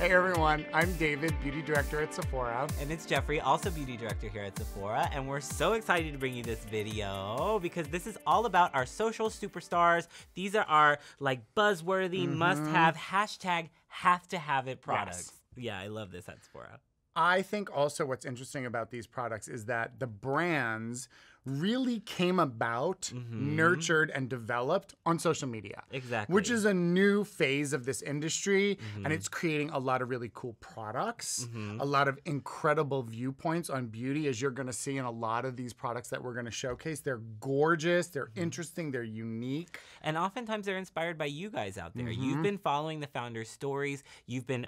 Hey everyone, I'm David, Beauty Director at Sephora. And it's Jeffrey, also Beauty Director here at Sephora. And we're so excited to bring you this video because this is all about our social superstars. These are our like buzzworthy, must-have, hashtag have to have it products. Yes. Yeah, I love this at Sephora. I think also what's interesting about these products is that the brands really came about, nurtured, and developed on social media. Exactly. Which is a new phase of this industry, and it's creating a lot of really cool products, a lot of incredible viewpoints on beauty, as you're gonna see in a lot of these products that we're gonna showcase. They're gorgeous, they're interesting, they're unique. And oftentimes they're inspired by you guys out there. You've been following the founders' stories. You've been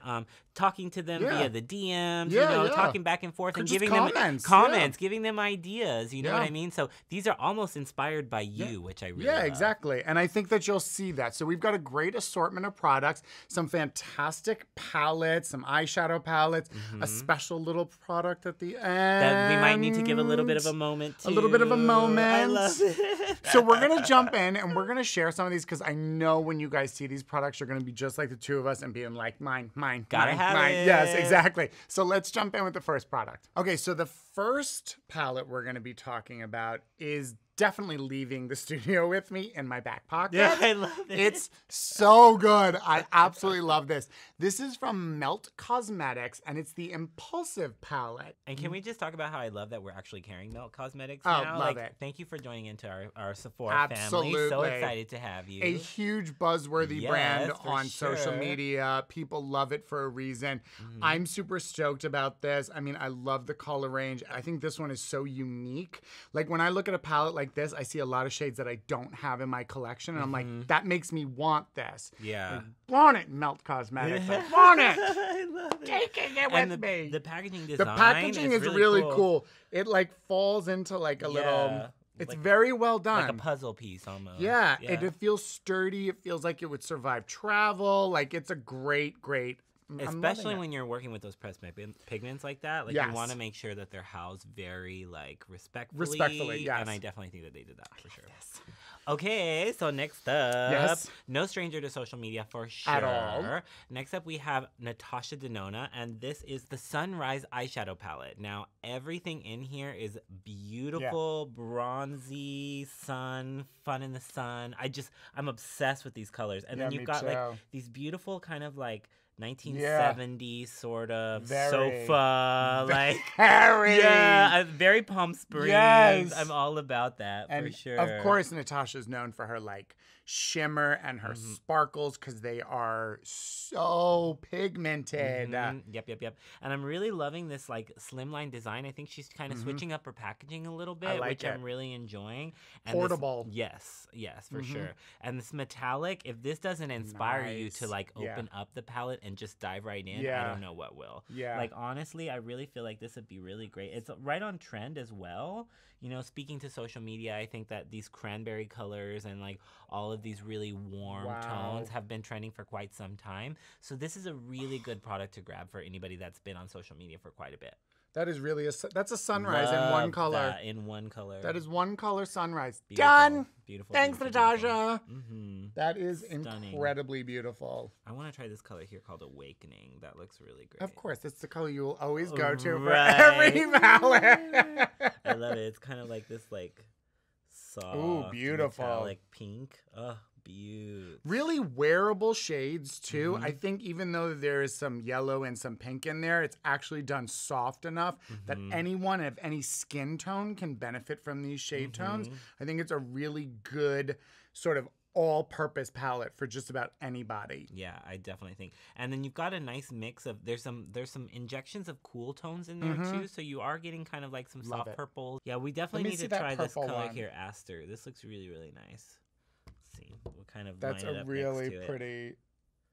talking to them via the DMs, talking back and forth and giving them comments, giving them ideas, you know what I mean? So these are almost inspired by you, which I really love. Exactly. And I think that you'll see that. So we've got a great assortment of products, some fantastic palettes, some eyeshadow palettes, a special little product at the end. That we might need to give a little bit of a moment to. A little bit of a moment. I love it. So we're going to jump in and we're going to share some of these because I know when you guys see these products, you're going to be just like the two of us and being like, mine, Gotta have it. Yes, exactly. So let's jump in with the first product. Okay, so the first palette we're going to be talking about is definitely leaving the studio with me in my back pocket. Yeah, I love it. It's so good. I absolutely love this. This is from Melt Cosmetics, and it's the Impulsive palette. And can we just talk about how I love that we're actually carrying Melt Cosmetics now? Love it. Thank you for joining into our Sephora family. So excited to have you. A huge buzzworthy brand on social media. People love it for a reason. I'm super stoked about this. I mean, I love the color range. I think this one is so unique. Like when I look at a palette like this, I see a lot of shades that I don't have in my collection, and I'm like, that makes me want this. Yeah. I want it, Melt Cosmetics. I want it. I love it. Taking it with me. The packaging design. The packaging is really cool. It like falls into like a little. It's like, very well done. Like a puzzle piece almost. Yeah. It feels sturdy. It feels like it would survive travel. Like it's a great. Especially when you're working with those pressed pigments like that. Like you want to make sure that they're housed very like respectfully. Yes. And I definitely think that they did that for sure. Okay, so next up, no stranger to social media for sure. At all. Next up, we have Natasha De Nona, and this is the Sunrise eyeshadow palette. Now, everything in here is beautiful, bronzy, fun in the sun. I'm obsessed with these colors. And then you've got like these beautiful kind of like 1970s sort of sofa, like very Palm Springs. Yes. I'm all about that for sure. Of course, Natasha's known for her like shimmer and her sparkles because they are so pigmented. Yep. And I'm really loving this like slimline design. I think she's kind of switching up her packaging a little bit, which I'm really enjoying. And portable. Yes, for sure. And this metallic, if this doesn't inspire you to like open up the palette and just dive right in, I don't know what will. Like honestly, I really feel like this would be really great. It's right on trend as well. You know, speaking to social media, I think that these cranberry colors and like all of these really warm tones have been trending for quite some time. So this is a really good product to grab for anybody that's been on social media for quite a bit. That is really that's a sunrise in one color. In one color. That is one color sunrise. Beautiful. Done. Beautiful. Thanks, Natasha. That is Stunning. incredibly beautiful. I want to try this color here called Awakening. That looks really great. Of course, it's the color you will always go to for every palette. I love it. It's kind of like this like soft, beautiful metallic pink. Oh, beautiful. Really wearable shades too. I think even though there is some yellow and some pink in there, it's actually done soft enough that anyone of any skin tone can benefit from these shade tones. I think it's a really good sort of all-purpose palette for just about anybody. Yeah, I definitely think. And then you've got a nice mix of there's some injections of cool tones in there too, so you are getting kind of like some soft purples. Yeah, we definitely need to try this color here, Aster. This looks really, really nice. Let's see. We'll kind of That's line it a up really next to pretty. It.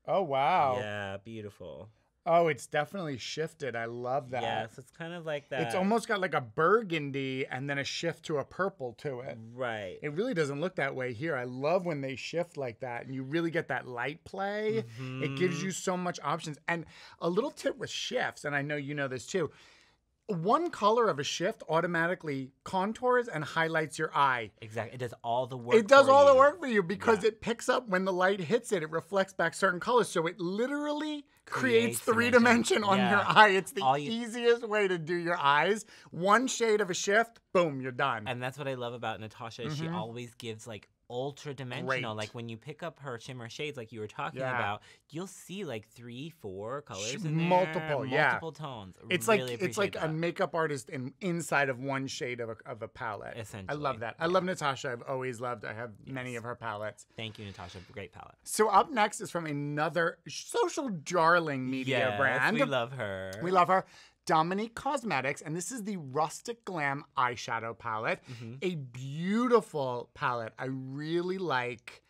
Oh wow. Yeah, beautiful. Oh, it's definitely shifted. I love that. Yeah, so it's kind of like that. It's almost got like a burgundy and then a shift to a purple to it. Right. It really doesn't look that way here. I love when they shift like that and you really get that light play. It gives you so much options. And a little tip with shifts, and I know you know this too, one color of a shift automatically contours and highlights your eye. Exactly. It does all the work. It does all the work for you because it picks up when the light hits it. It reflects back certain colors. So it literally creates 3-dimension on your eye. It's the easiest way to do your eyes. One shade of a shift, boom, you're done. And that's what I love about Natasha. She always gives like ultra dimensional. Like when you pick up her shimmer shades like you were talking about, you'll see like 3-4 colors in there. Multiple tones. It's really like a makeup artist inside of one shade of a palette. Essentially. I love that. I love Natasha. I've always loved. I have many of her palettes. Thank you, Natasha. Great palette. So up next is from another social darling media brand. We love her. We love her. Dominique Cosmetics, and this is the Rustic Glam eyeshadow palette. A beautiful palette. I really like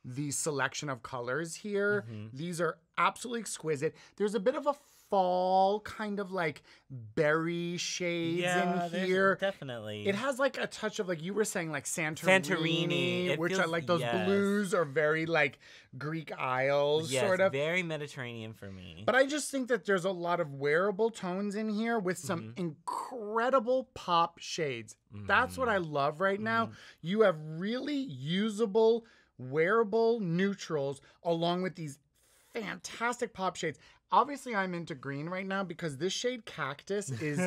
the selection of colors here. These are absolutely exquisite. There's a bit of a fall kind of like berry shades in here. Definitely. It has like a touch of, like you were saying, like Santorini, which I like. Those blues are very like Greek Isles sort of. Very Mediterranean for me. But I just think that there's a lot of wearable tones in here with some incredible pop shades. That's what I love right now. You have really usable, wearable neutrals along with these fantastic pop shades. Obviously, I'm into green right now because this shade Cactus is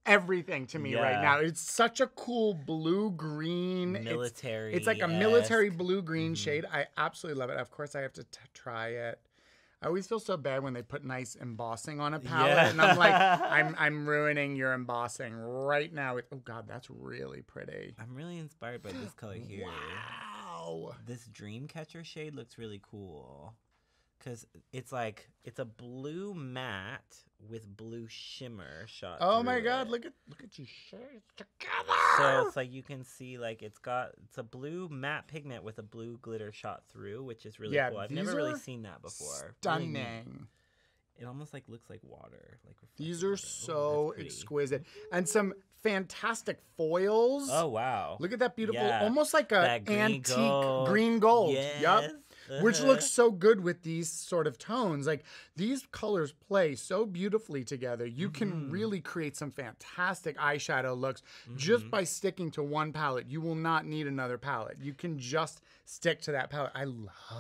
everything to me right now. It's such a cool blue-green. Military. It's like a military blue-green shade. I absolutely love it. Of course, I have to try it. I always feel so bad when they put nice embossing on a palette. And I'm like, I'm ruining your embossing right now. Oh, God, that's really pretty. I'm really inspired by this color here. Wow. This Dreamcatcher shade looks really cool. Because it's like, it's a blue matte with blue shimmer shot Oh my God, look at you shades together. So it's like you can see like it's a blue matte pigment with a blue glitter shot through, which is really cool. I've never really seen that before. Stunning. Really, it almost like looks like water. These are so exquisite. And some fantastic foils. Oh wow. Look at that beautiful, almost like a antique green gold. Yes. Which looks so good with these sort of tones. Like, these colors play so beautifully together. You can really create some fantastic eyeshadow looks just by sticking to one palette. You will not need another palette. You can just stick to that palette. I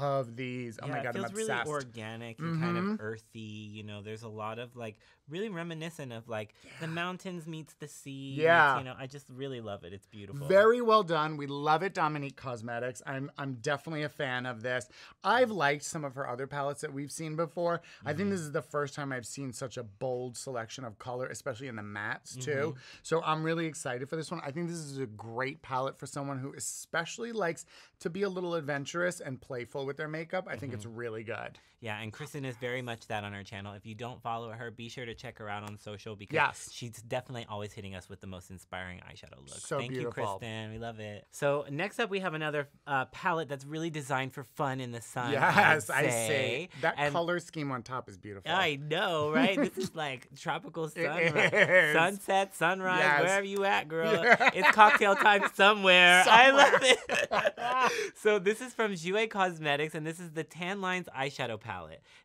love these. Oh my God, I'm obsessed. It feels really organic and kind of earthy. You know, there's a lot of like really reminiscent of like the mountains meets the sea. Yeah. You know, I just really love it. It's beautiful. Very well done. We love it, Dominique Cosmetics. I'm definitely a fan of this. I've liked some of her other palettes that we've seen before. I think this is the first time I've seen such a bold selection of color, especially in the mattes too. So I'm really excited for this one. I think this is a great palette for someone who especially likes to be a little adventurous and playful with their makeup. I think it's really good. Yeah, and Kristen is very much that on our channel. If you don't follow her, be sure to check her out on social because she's definitely always hitting us with the most inspiring eyeshadow looks. So Thank beautiful. you, Kristen. We love it. So next up, we have another palette that's really designed for fun in the sun. Yes, I see. That color scheme on top is beautiful. I know, right? This is like tropical sunrise, sunset, sunrise, wherever you at, girl. It's cocktail time somewhere. I love it. So this is from Jouer Cosmetics, and this is the Tan Lines eyeshadow palette.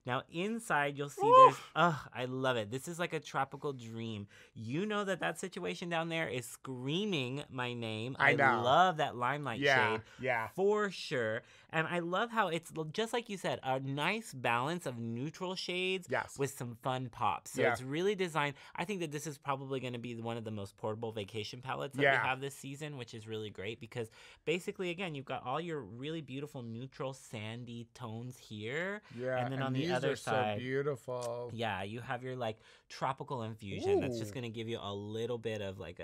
Now inside, you'll see there's, I love it. This is like a tropical dream. You know that situation down there is screaming my name. I love that limelight shade. Yeah. For sure. And I love how it's just like you said, a nice balance of neutral shades with some fun pops. So it's really designed. I think that this is probably going to be one of the most portable vacation palettes that we have this season, which is really great because basically, again, you've got all your really beautiful neutral sandy tones here. Yeah. And then on the other side, so beautiful. Yeah, you have your like tropical infusion that's just going to give you a little bit of like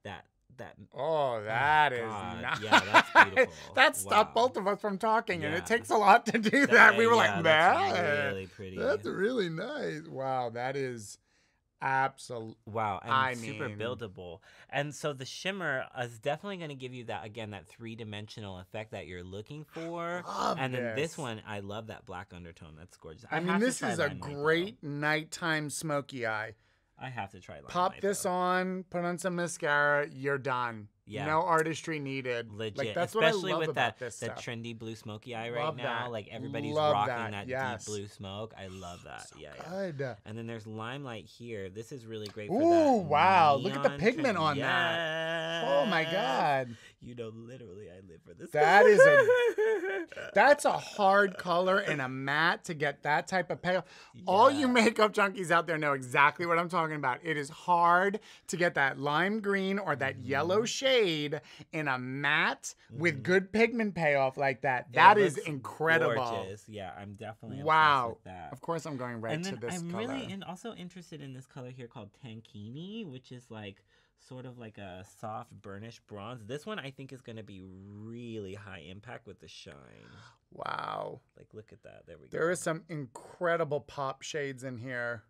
that that is nice. Yeah, that's beautiful. That stopped both of us from talking, and it takes a lot to do that. We were like, man, that's really pretty. That's really nice. Wow, that is absolutely. Wow, and super buildable. And so the shimmer is definitely going to give you that, again, that 3-dimensional effect that you're looking for. And then this one, I love that black undertone. That's gorgeous. I mean, this is a great nighttime smoky eye. I have to try Limelight. Pop this on, put on some mascara, you're done. Yeah. No artistry needed. Legit. Like, that's especially what I love with about that this stuff. trendy blue smoky eye right Love now. that. Like everybody's Love rocking that. deep blue smoke. I love that. So yeah. good. And then there's limelight here. This is really great for Ooh, that. wow. Look at the neon pigment on yes. that. Oh my God. You know, literally I live for this. That is that's a hard color and a matte to get that type of payoff. Yeah. All you makeup junkies out there know exactly what I'm talking about. It is hard to get that lime green or that yellow shade in a matte with good pigment payoff like that. That is incredible. Gorgeous. Yeah, I'm definitely obsessed with that. Of course I'm going right to this color. I'm really also interested in this color here called Tankini, which is like sort of like a soft burnished bronze. This one I think is going to be really high impact with the shine. Wow. Like, look at that. There we go. There is some incredible pop shades in here.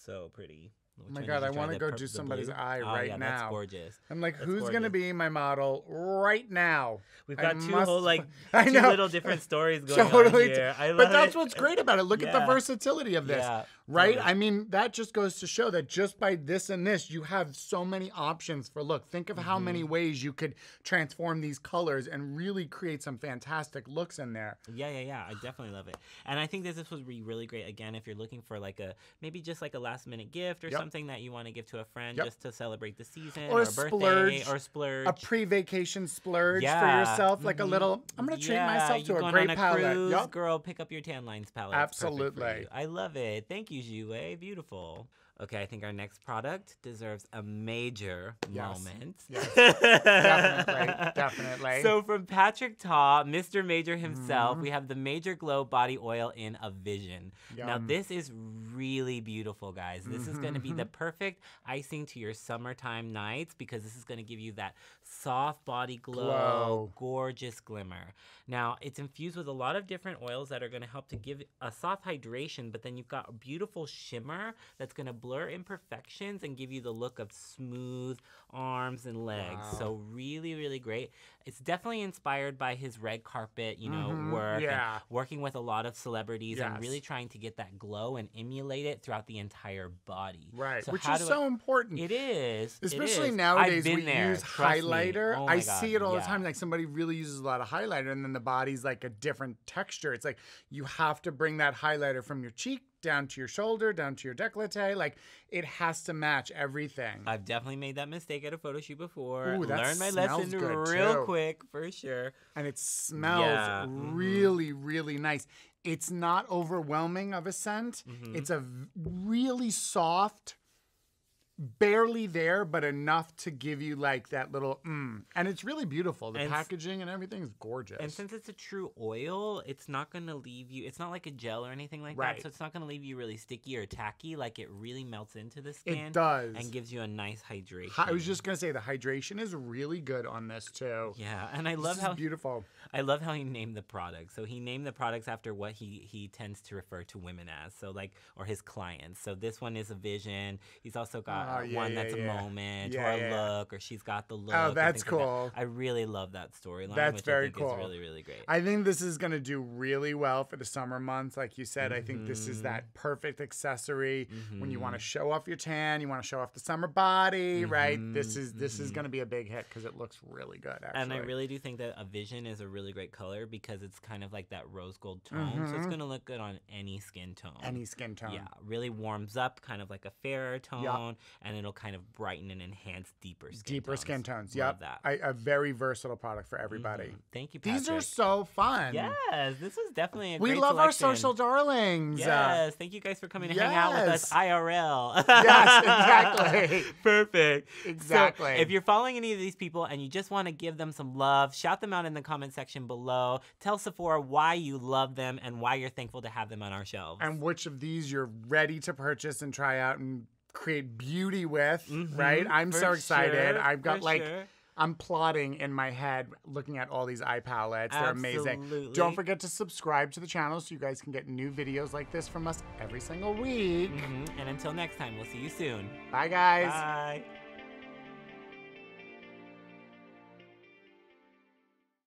So pretty. Oh my God, I want to go do somebody's eye right now. That's gorgeous. I'm like, who's going to be my model right now? We've got two little different stories going on here. I love but that's what's great about it. Look at the versatility of this, right? Totally. I mean, that just goes to show that just by this and this, you have so many options for look. Think of how many ways you could transform these colors and really create some fantastic looks in there. Yeah. I definitely love it. And I think this would be really great, again, if you're looking for like maybe just like a last minute gift or something that you want to give to a friend just to celebrate the season or a birthday or splurge. A pre-vacation splurge for yourself, like a little, I'm going to treat myself to a great palette. Cruise, girl, pick up your tan lines palette. Absolutely. I love it. Thank you, Jouer. Beautiful. Okay, I think our next product deserves a major moment. Yes. Definitely. So from Patrick Ta, Mr. Major himself, we have the Major Glow Body Oil in a Vision. Yum. Now this is really beautiful, guys. This is going to be the perfect icing to your summertime nights because this is going to give you that soft body glow, gorgeous glimmer. Now, it's infused with a lot of different oils that are going to help to give a soft hydration, but then you've got a beautiful shimmer that's going to blur imperfections and give you the look of smooth arms and legs. Wow. So really, really great. It's definitely inspired by his red carpet, work, and working with a lot of celebrities and really trying to get that glow and emulate it throughout the entire body. Right, so which is so important. It is. Especially nowadays, we use highlighter. I see it all the time. Like somebody really uses a lot of highlighter and then the body's like a different texture. It's like you have to bring that highlighter from your cheek down to your shoulder, down to your décolleté. Like, it has to match everything. I've definitely made that mistake at a photo shoot before. Ooh, learned my lesson real quick, for sure. And it smells really, really nice. It's not overwhelming of a scent. It's a really soft, barely there, but enough to give you like that little and it's really beautiful. The packaging and everything is gorgeous. And since it's a true oil, it's not going to leave you, it's not like a gel or anything like that, so it's not going to leave you really sticky or tacky. Like, it really melts into the skin. It does. And gives you a nice hydration. I was just going to say the hydration is really good on this too. Yeah, and I love how beautiful. I love how he named the products. So he named the products after what he tends to refer to women as. So like, or his clients. So this one is a vision. He's also got one that's a moment or a look, or she's got the look. Oh, that's cool. Like that. I really love that storyline. That's very I think cool. Is really, really great. I think this is going to do really well for the summer months. Like you said, I think this is that perfect accessory when you want to show off your tan, you want to show off the summer body, right? This is going to be a big hit because it looks really good, actually. And I really do think that a vision is a really great color because it's kind of like that rose gold tone. So it's going to look good on any skin tone. Any skin tone. Yeah, really warms up, kind of like a fairer tone, and it'll kind of brighten and enhance deeper skin tones. Love that. A very versatile product for everybody. Thank you, Patrick. These are so fun. Yes, this was definitely a great We love selection. our social darlings. Yes, thank you guys for coming to hang out with us IRL. Yes, exactly. Perfect. Exactly. So if you're following any of these people and you just want to give them some love, shout them out in the comment section below. Tell Sephora why you love them and why you're thankful to have them on our shelves. And which of these you're ready to purchase and try out and create beauty with, right? I'm so excited. I've got I'm plotting in my head looking at all these eye palettes. They're amazing. Don't forget to subscribe to the channel so you guys can get new videos like this from us every single week. And until next time, we'll see you soon. Bye, guys. Bye.